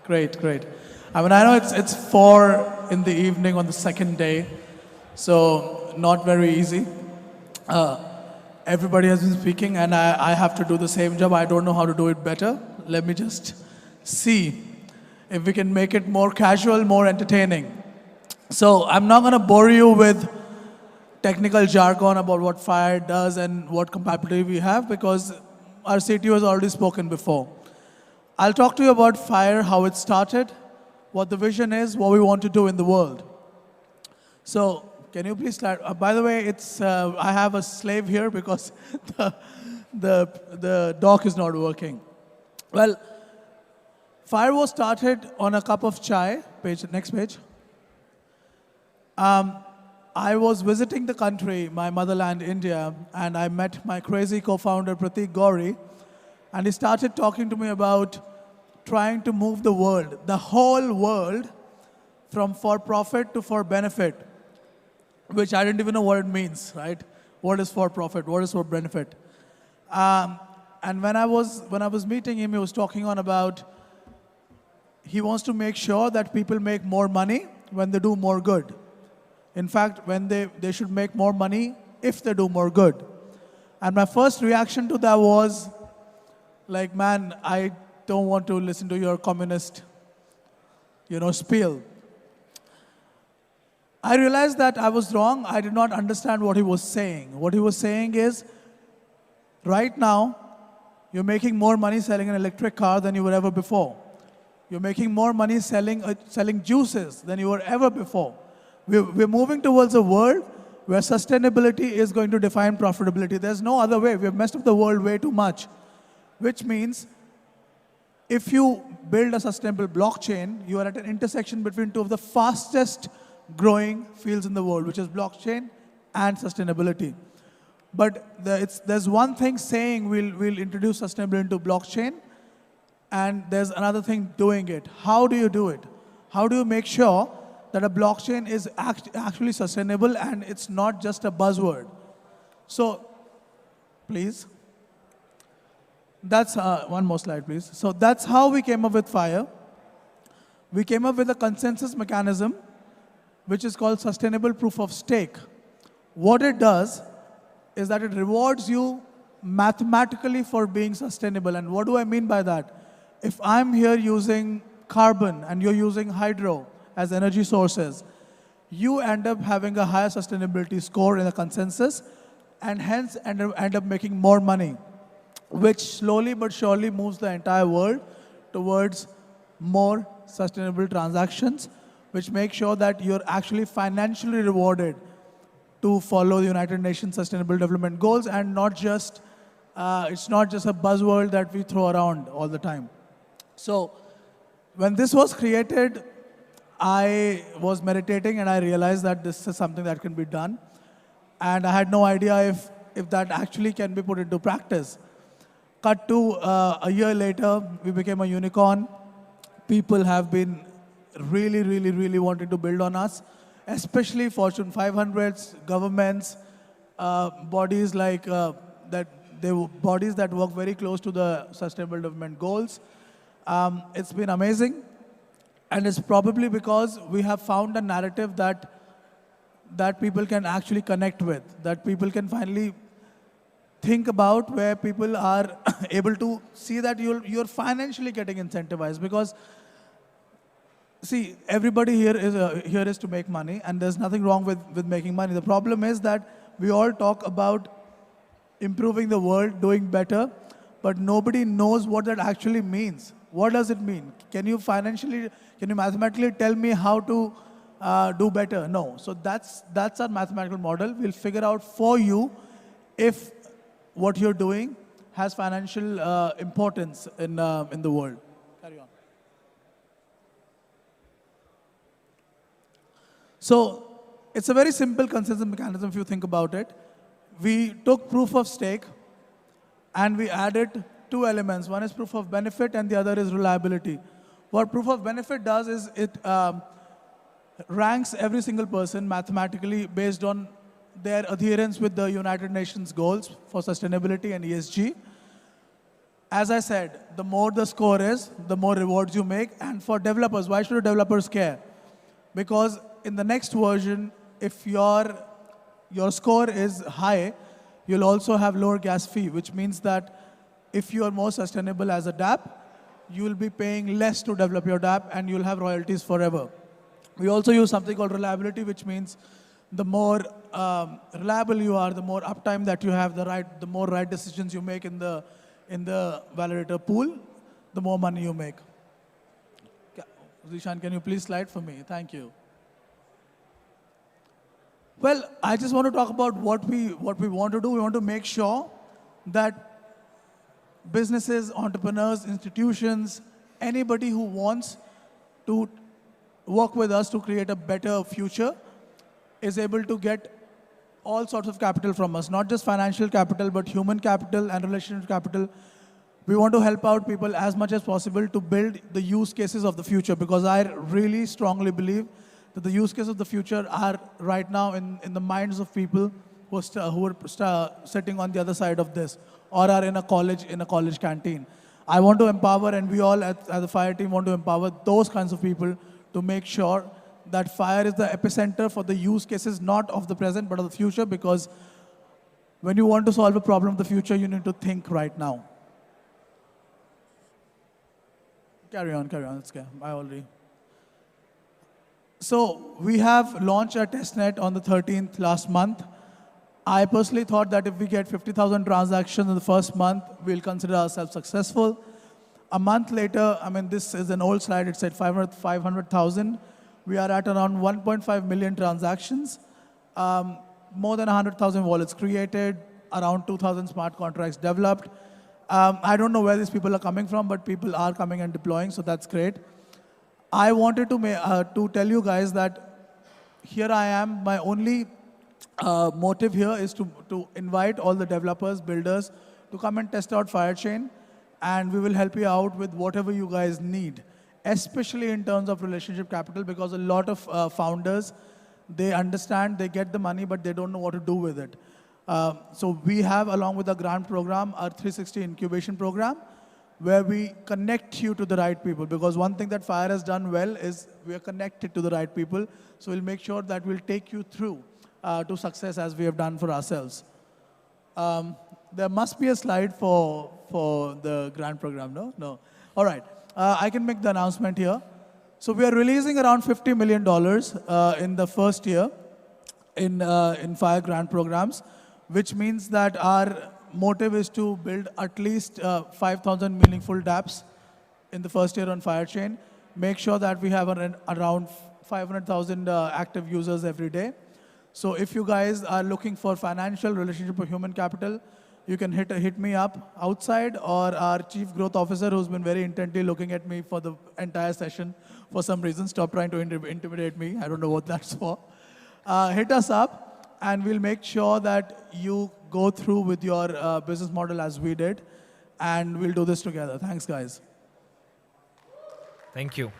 Great, great. I mean, I know it's 4 in the evening on the second day, so not very easy. Uh, Everybody has been speaking, and I have to do the same job. I don't know how to do it better. Let me just see if we can make it more casual, more entertaining. So I'm not going to bore you with technical jargon about what FIRE does and what compatibility we have because our CTO has already spoken before. I'll talk to you about FIRE, how it started, what the vision is, what we want to do in the world. So can you please start? By the way, I have a slave here because the dock is not working. Well, FIRE was started on a cup of chai. Next page. I was visiting the country, my motherland, India, and I met my crazy co-founder, Prateek, and he started talking to me about trying to move the whole world, from for profit to for benefit, which I didn't even know what it means, right? What is for profit? What is for benefit? And when I was meeting him, he was talking on about he wants to make sure that people make more money when they do more good. In fact, when they should make more money if they do more good. And my first reaction to that was like, man, I don't want to listen to your communist, spiel. I realized that I was wrong. I did not understand what he was saying. What he was saying is, right now, you're making more money selling an electric car than you were ever before. You're making more money selling juices than you were ever before. We're moving towards a world where sustainability is going to define profitability. There's no other way. We've messed up the world way too much, which means if you build a sustainable blockchain, you are at an intersection between two of the fastest growing fields in the world, which is blockchain and sustainability. But there's one thing saying we'll introduce sustainability into blockchain, and there's another thing doing it. How do you do it? How do you make sure that a blockchain is actually sustainable and it's not just a buzzword? So, please. That's one more slide, please. So that's how we came up with FIRE. We came up with a consensus mechanism, which is called sustainable proof of stake. What it does is that it rewards you mathematically for being sustainable. And what do I mean by that? If I'm here using carbon and you're using hydro as energy sources, you end up having a higher sustainability score in the consensus and hence end up making more money, which slowly but surely moves the entire world towards more sustainable transactions, which make sure that you're actually financially rewarded to follow the United Nations Sustainable Development Goals and not just, it's not just a buzzword that we throw around all the time. So when this was created, I was meditating and I realized that this is something that can be done. And I had no idea if that actually can be put into practice. Cut to a year later, we became a unicorn. People have been really, really, really wanting to build on us, especially Fortune 500s, governments, bodies like bodies that work very close to the Sustainable Development Goals. It's been amazing. And it's probably because we have found a narrative that people can actually connect with, that people can finally think about, where people are able to see that you're financially getting incentivized. Because, see, everybody here is to make money, and there's nothing wrong with making money. The problem is that we all talk about improving the world, doing better, but nobody knows what that actually means. What does it mean? Can you mathematically tell me how to do better? No. So that's our mathematical model. We'll figure out for you if what you're doing has financial importance in the world. Carry on. So it's a very simple consensus mechanism if you think about it. We took proof of stake and we added two elements. One is proof of benefit and the other is reliability. What proof of benefit does is it ranks every single person mathematically based on their adherence with the United Nations goals for sustainability and ESG. as I said, the more the score is, the more rewards you make. And for developers, why should developers care? Because in the next version, if your score is high, you'll also have lower gas fee, which means that if you are more sustainable as a dApp, you will be paying less to develop your dApp and you'll have royalties forever. We also use something called reliability, which means the more reliable you are, the more uptime that you have, the more right decisions you make in the validator pool, the more money you make. Zishan, can you please slide for me? Thank you. Well, I just want to talk about what we want to do. We want to make sure that businesses, entrepreneurs, institutions, anybody who wants to work with us to create a better future is able to get all sorts of capital from us, not just financial capital, but human capital and relationship capital. We want to help out people as much as possible to build the use cases of the future, because I really strongly believe that the use cases of the future are right now in the minds of people who are sitting on the other side of this or are in a college canteen. I want to empower, and we all at the FIRE team want to empower those kinds of people to make sure that FIRE is the epicenter for the use cases, not of the present, but of the future, because when you want to solve a problem of the future, you need to think right now. Carry on, it's okay. I already. So we have launched our testnet on the 13th last month. I personally thought that if we get 50,000 transactions in the first month, we'll consider ourselves successful. A month later, I mean, this is an old slide, it said 500,000. We are at around 1.5 million transactions, more than 100,000 wallets created, around 2,000 smart contracts developed. I don't know where these people are coming from, but people are coming and deploying, so that's great. I wanted to tell you guys that here I am. My only motive here is to invite all the developers, builders, to come and test out FireChain, and we will help you out with whatever you guys need, especially in terms of relationship capital, because a lot of founders, they understand, they get the money, but they don't know what to do with it. So we have, along with the grant program, our 360 incubation program, where we connect you to the right people. Because one thing that FIRE has done well is we are connected to the right people. So we'll make sure that we'll take you through to success as we have done for ourselves. There must be a slide for the grant program, no? No. All right. I can make the announcement here. So we are releasing around $50 million in the first year in FIRE grant programs, which means that our motive is to build at least 5,000 meaningful dApps in the first year on FireChain. Make sure that we have around 500,000 active users every day. So if you guys are looking for financial, relationship, or human capital, you can hit me up outside, or our Chief Growth Officer, who's been very intently looking at me for the entire session for some reason. Stop trying to intimidate me. I don't know what that's for. Hit us up, and we'll make sure that you go through with your business model as we did, and we'll do this together. Thanks, guys. Thank you.